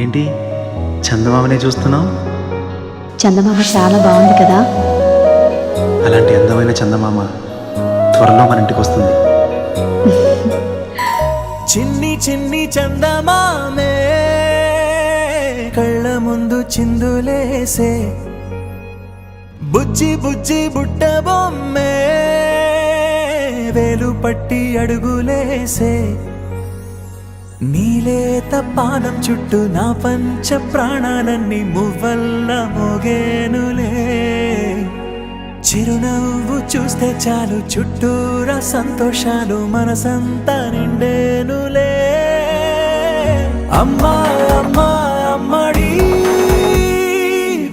ఏంటి చందమామనే చూస్తున్నావు? చందమామ చాలా బాగుంది కదా. అలాంటి అందమైన చందమామ త్వరలో మన ఇంటికి వస్తుంది. చిన్ని చిన్ని చందమామే కళ్ళ ముందు చిందులేసే, బుజ్జి బుజ్జి బుట్ట బొమ్మే వేలు పట్టి అడుగులేసే, నీలేత పానం చుట్టూ నా పంచ ప్రాణాలన్నీ మువ్వల్ల మోగేనులే. చిరునవ్వు చూస్తే చాలు చుట్టూరా సంతోషాలు మనసంతా నిండేనులే. అమ్మా అమ్మా అమ్మడి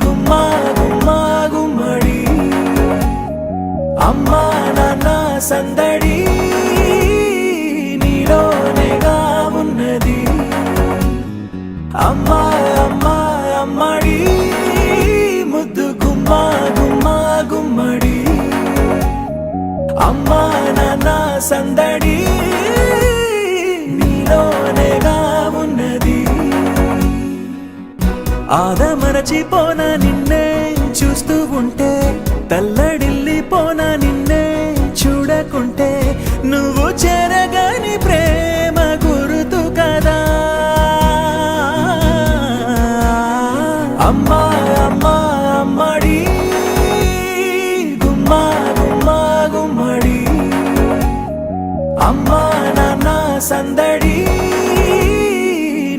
గుమ్మా గుమ్మా గుమ్మడి, అమ్మా నాన్న సందడి నీలోనేగా ఉన్నది. అమ్మా అమ్మా అమ్మడి ముద్దు గుమ్మా గుమ్మా గుమ్మడి, అమ్మా నాన్న సందడి నీలోనేగా ఉన్నది. ఆదమరచిపోన నిన్నే చూస్తూ ఉంటే, తల్లడిల్లిపోన నిన్నే చూడకుంటే, నువ్వు చెరగని ప్రేమ గుర్తు కదా. అమ్మా అమ్మా అమ్మడి గుమ్మా గుమ్మా గుమ్మడి, అమ్మా నాన్న సందడి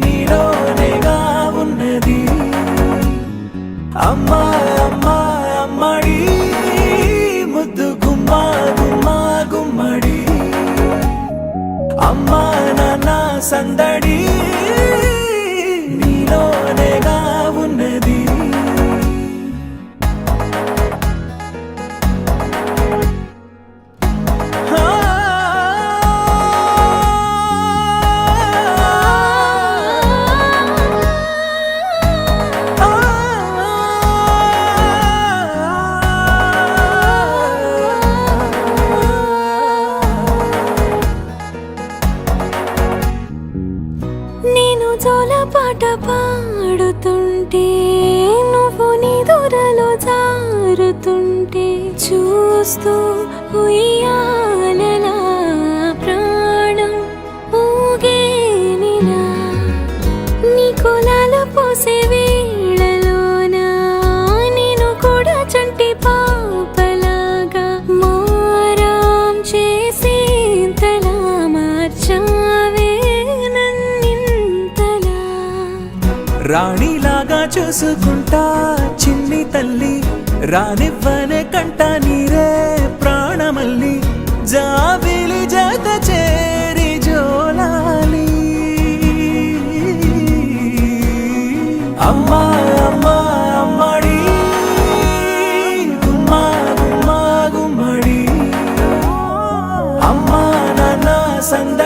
నీలోనేగా ఉన్నది. అమ్మా అమ్మా అమ్మడి ముద్దు గుమ్మా గుమ్మా గుమ్మడి, అమ్మా నాన్న సందడి నీలోనేగా ఉన్నది. నేను జోలపాట పాడుతుంటే, నువ్వు నీ దూరలో జారుతుంటే, చూస్తూ ఉయ్యాలలా ప్రాణం ఊగేనిలా. నీ కులాలు పోసే వేళలోన నేను కూడా చంటి పాపలాగా మారాం చేసేంతలా మార్చావే నన్నింతలా. రాణిలాగా చూసుకుంటా చిన్ని తల్లి, రానివ్వనే కంట నీరే ప్రాణమల్లి, జాబిలి జత చేరి జోలాలి. అమ్మా అమ్మా అమ్మడి గుమ్మా గుమ్మా గుమ్మడి, అమ్మా నాన్న సంద